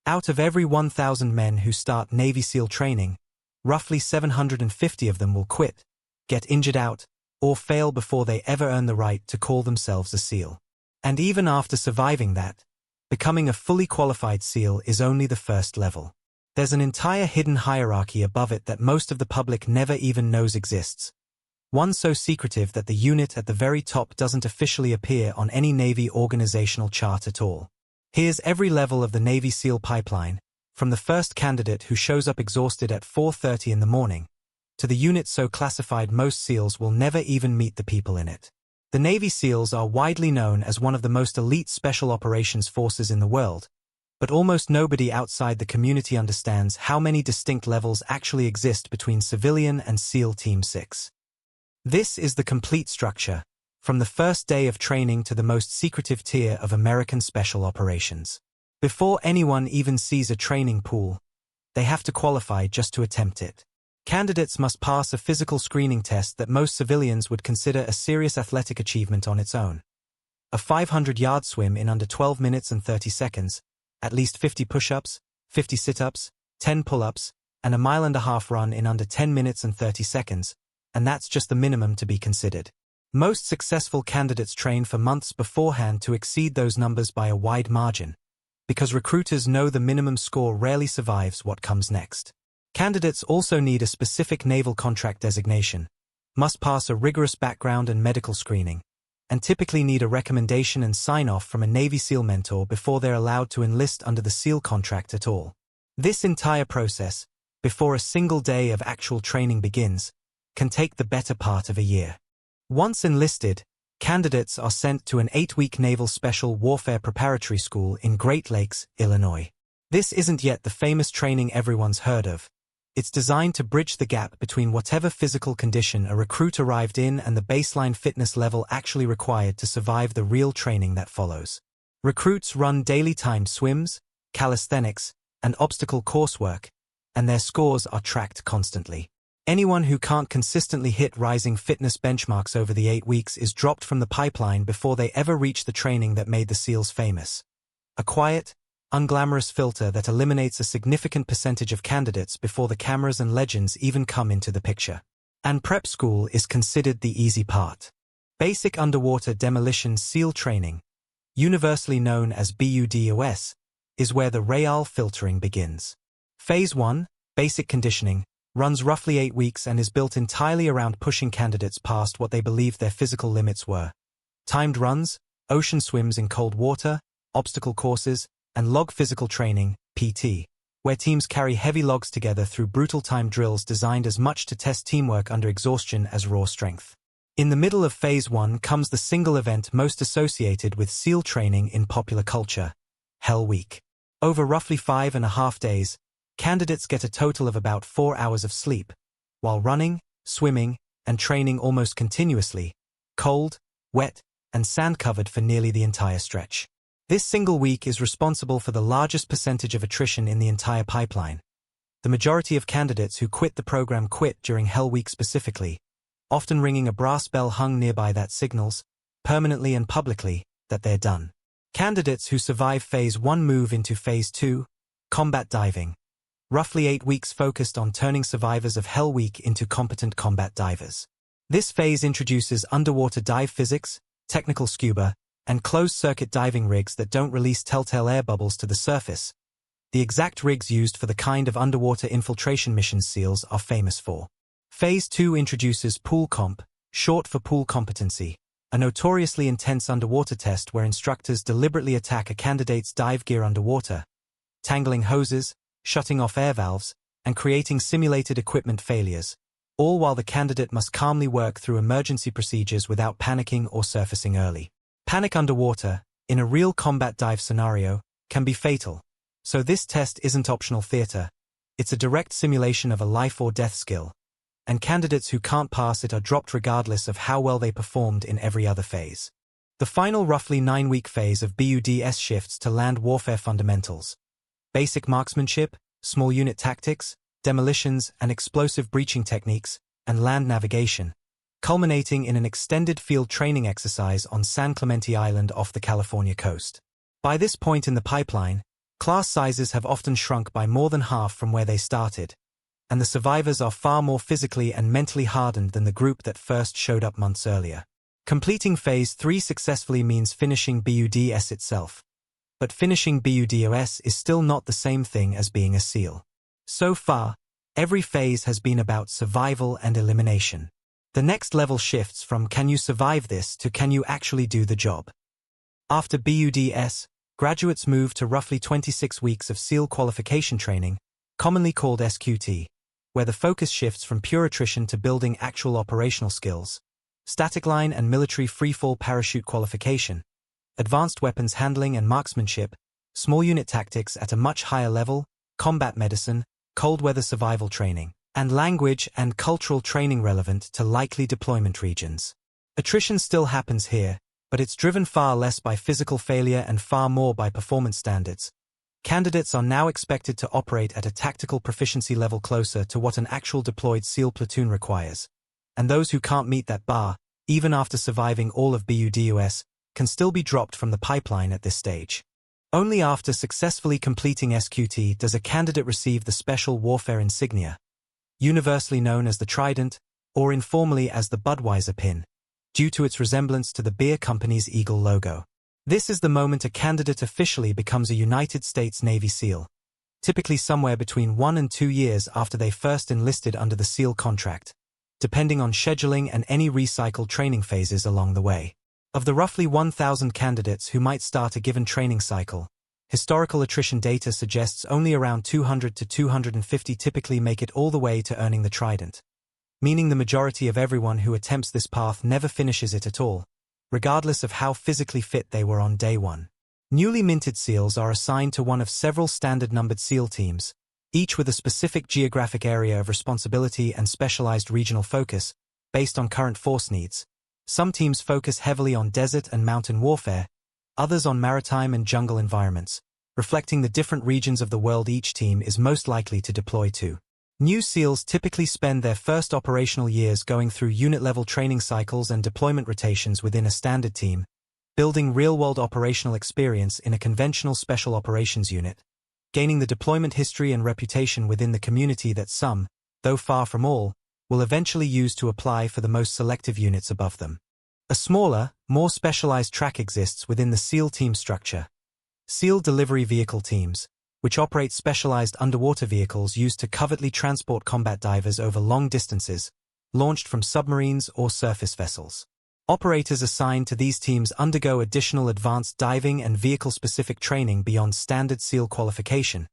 Out of every 1,000 men who start Navy SEAL training, roughly 750 of them will quit, get injured out, or fail before they ever earn the right to call themselves a SEAL. And even after surviving that, becoming a fully qualified SEAL is only the first level. There's an entire hidden hierarchy above it that most of the public never even knows exists. One so secretive that the unit at the very top doesn't officially appear on any Navy organizational chart at all. Here's every level of the Navy SEAL pipeline, from the first candidate who shows up exhausted at 4:30 in the morning, to the unit so classified most SEALs will never even meet the people in it. The Navy SEALs are widely known as one of the most elite special operations forces in the world, but almost nobody outside the community understands how many distinct levels actually exist between civilian and SEAL Team 6. This is the complete structure, from the first day of training to the most secretive tier of American special operations. Before anyone even sees a training pool, they have to qualify just to attempt it. Candidates must pass a physical screening test that most civilians would consider a serious athletic achievement on its own. A 500-yard swim in under 12 minutes and 30 seconds, at least 50 push-ups, 50 sit-ups, 10 pull-ups, and a 1.5-mile run in under 10 minutes and 30 seconds, and that's just the minimum to be considered. Most successful candidates train for months beforehand to exceed those numbers by a wide margin, because recruiters know the minimum score rarely survives what comes next. Candidates also need a specific naval contract designation, must pass a rigorous background and medical screening, and typically need a recommendation and sign-off from a Navy SEAL mentor before they're allowed to enlist under the SEAL contract at all. This entire process, before a single day of actual training begins, can take the better part of a year. Once enlisted, candidates are sent to an 8-week Naval Special Warfare Preparatory School in Great Lakes, Illinois. This isn't yet the famous training everyone's heard of. It's designed to bridge the gap between whatever physical condition a recruit arrived in and the baseline fitness level actually required to survive the real training that follows. Recruits run daily timed swims, calisthenics, and obstacle coursework, and their scores are tracked constantly. Anyone who can't consistently hit rising fitness benchmarks over the 8 weeks is dropped from the pipeline before they ever reach the training that made the SEALs famous. A quiet, unglamorous filter that eliminates a significant percentage of candidates before the cameras and legends even come into the picture. And prep school is considered the easy part. Basic underwater demolition SEAL training, universally known as BUDOS, is where the real filtering begins. Phase 1, basic conditioning, runs roughly 8 weeks and is built entirely around pushing candidates past what they believed their physical limits were. Timed runs, ocean swims in cold water, obstacle courses, and log physical training, PT, where teams carry heavy logs together through brutal time drills designed as much to test teamwork under exhaustion as raw strength. In the middle of Phase 1 comes the single event most associated with SEAL training in popular culture, Hell Week. Over roughly 5.5 days, candidates get a total of about 4 hours of sleep, while running, swimming, and training almost continuously, cold, wet, and sand-covered for nearly the entire stretch. This single week is responsible for the largest percentage of attrition in the entire pipeline. The majority of candidates who quit the program quit during Hell Week specifically, often ringing a brass bell hung nearby that signals, permanently and publicly, that they're done. Candidates who survive Phase 1 move into Phase 2, combat diving. Roughly 8 weeks focused on turning survivors of Hell Week into competent combat divers. This phase introduces underwater dive physics, technical scuba, and closed-circuit diving rigs that don't release telltale air bubbles to the surface, the exact rigs used for the kind of underwater infiltration missions SEALs are famous for. Phase 2 introduces Pool Comp, short for Pool Competency, a notoriously intense underwater test where instructors deliberately attack a candidate's dive gear underwater, tangling hoses, shutting off air valves, and creating simulated equipment failures, all while the candidate must calmly work through emergency procedures without panicking or surfacing early. Panic underwater, in a real combat dive scenario, can be fatal, so this test isn't optional theater, it's a direct simulation of a life-or-death skill, and candidates who can't pass it are dropped regardless of how well they performed in every other phase. The final roughly 9-week phase of BUDS shifts to land warfare fundamentals. Basic marksmanship, small unit tactics, demolitions and explosive breaching techniques, and land navigation, culminating in an extended field training exercise on San Clemente Island off the California coast. By this point in the pipeline, Class sizes have often shrunk by more than half from where they started, and the survivors are far more physically and mentally hardened than the group that first showed up months earlier. Completing Phase 3 successfully means finishing BUDS itself. But finishing BUDOS is still not the same thing as being a SEAL. So far, every phase has been about survival and elimination. The next level shifts from can you survive this to can you actually do the job. After BUDS, graduates move to roughly 26 weeks of SEAL qualification training, commonly called SQT, where the focus shifts from pure attrition to building actual operational skills. Static line and military freefall parachute qualification, advanced weapons handling and marksmanship, small unit tactics at a much higher level, combat medicine, cold weather survival training, and language and cultural training relevant to likely deployment regions. Attrition still happens here, but it's driven far less by physical failure and far more by performance standards. Candidates are now expected to operate at a tactical proficiency level closer to what an actual deployed SEAL platoon requires. And those who can't meet that bar, even after surviving all of BUDOS, can still be dropped from the pipeline at this stage. Only after successfully completing SQT does a candidate receive the Special Warfare Insignia, universally known as the Trident, or informally as the Budweiser pin, due to its resemblance to the beer company's eagle logo. This is the moment a candidate officially becomes a United States Navy SEAL, typically somewhere between 1 and 2 years after they first enlisted under the SEAL contract, depending on scheduling and any recycled training phases along the way. Of the roughly 1,000 candidates who might start a given training cycle, historical attrition data suggests only around 200 to 250 typically make it all the way to earning the Trident, meaning the majority of everyone who attempts this path never finishes it at all, regardless of how physically fit they were on day one. Newly minted SEALs are assigned to one of several standard-numbered SEAL teams, each with a specific geographic area of responsibility and specialized regional focus, based on current force needs. Some teams focus heavily on desert and mountain warfare, others on maritime and jungle environments, reflecting the different regions of the world each team is most likely to deploy to. New SEALs typically spend their first operational years going through unit-level training cycles and deployment rotations within a standard team, building real-world operational experience in a conventional special operations unit, gaining the deployment history and reputation within the community that some, though far from all, will eventually use to apply for the most selective units above them. A smaller, more specialized track exists within the SEAL team structure. SEAL delivery vehicle teams, which operate specialized underwater vehicles used to covertly transport combat divers over long distances, launched from submarines or surface vessels. Operators assigned to these teams undergo additional advanced diving and vehicle-specific training beyond standard SEAL qualification,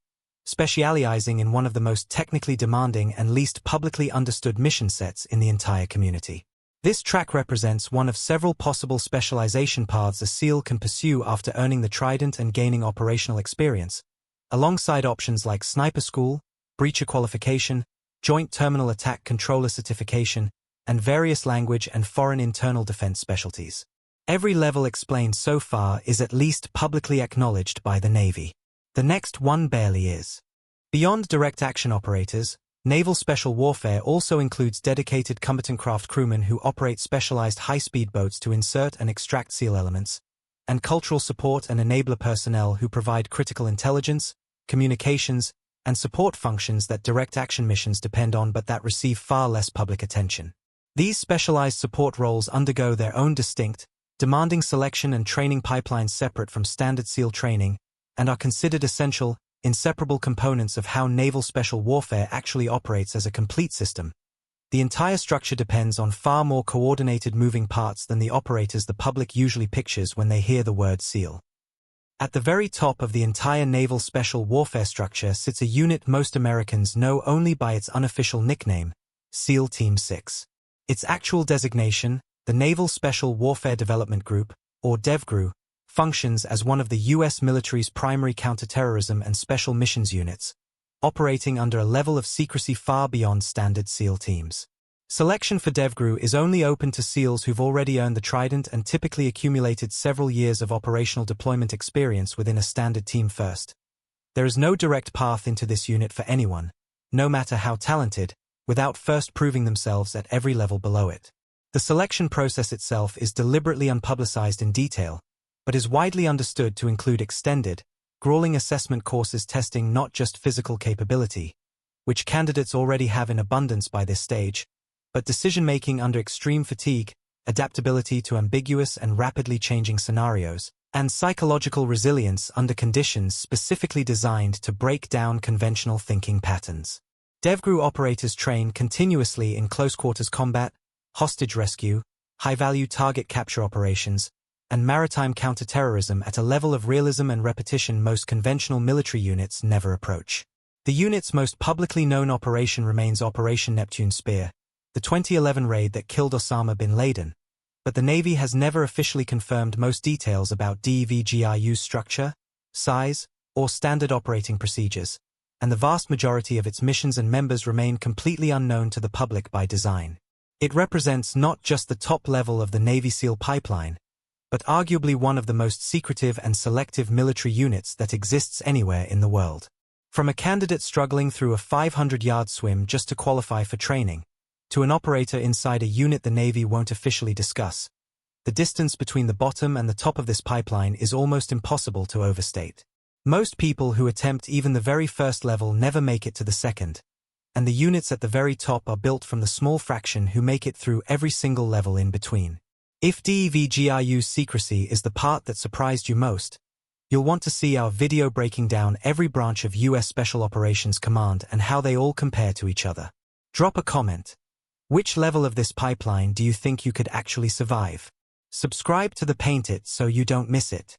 specializing in one of the most technically demanding and least publicly understood mission sets in the entire community. This track represents one of several possible specialization paths a SEAL can pursue after earning the Trident and gaining operational experience, alongside options like Sniper School, Breacher Qualification, Joint Terminal Attack Controller Certification, and various language and foreign internal defense specialties. Every level explained so far is at least publicly acknowledged by the Navy. The next one barely is. Beyond direct action operators, naval special warfare also includes dedicated combatant craft crewmen who operate specialized high-speed boats to insert and extract SEAL elements, and cultural support and enabler personnel who provide critical intelligence, communications, and support functions that direct action missions depend on but that receive far less public attention. These specialized support roles undergo their own distinct, demanding selection and training pipelines separate from standard SEAL training, and are considered essential, inseparable components of how naval special warfare actually operates as a complete system. The entire structure depends on far more coordinated moving parts than the operators the public usually pictures when they hear the word SEAL. At the very top of the entire naval special warfare structure sits a unit most Americans know only by its unofficial nickname, SEAL Team 6. Its actual designation, the Naval Special Warfare Development Group, or DEVGRU, functions as one of the U.S. military's primary counterterrorism and special missions units, operating under a level of secrecy far beyond standard SEAL teams. Selection for DEVGRU is only open to SEALs who've already earned the Trident and typically accumulated several years of operational deployment experience within a standard team first. There is no direct path into this unit for anyone, no matter how talented, without first proving themselves at every level below it. The selection process itself is deliberately unpublicized in detail, but is widely understood to include extended, grueling assessment courses testing not just physical capability, which candidates already have in abundance by this stage, but decision-making under extreme fatigue, adaptability to ambiguous and rapidly changing scenarios, and psychological resilience under conditions specifically designed to break down conventional thinking patterns. DEVGRU operators train continuously in close-quarters combat, hostage rescue, high-value target capture operations, and maritime counterterrorism at a level of realism and repetition most conventional military units never approach. The unit's most publicly known operation remains Operation Neptune Spear, the 2011 raid that killed Osama bin Laden, but the Navy has never officially confirmed most details about DEVGRU's structure, size, or standard operating procedures, and the vast majority of its missions and members remain completely unknown to the public by design. It represents not just the top level of the Navy SEAL pipeline, but arguably one of the most secretive and selective military units that exists anywhere in the world. From a candidate struggling through a 500-yard swim just to qualify for training, to an operator inside a unit the Navy won't officially discuss, the distance between the bottom and the top of this pipeline is almost impossible to overstate. Most people who attempt even the very first level never make it to the second, and the units at the very top are built from the small fraction who make it through every single level in between. If DEVGRU's secrecy is the part that surprised you most, you'll want to see our video breaking down every branch of U.S. Special Operations Command and how they all compare to each other. Drop a comment. Which level of this pipeline do you think you could actually survive? Subscribe to the Paint It so you don't miss it.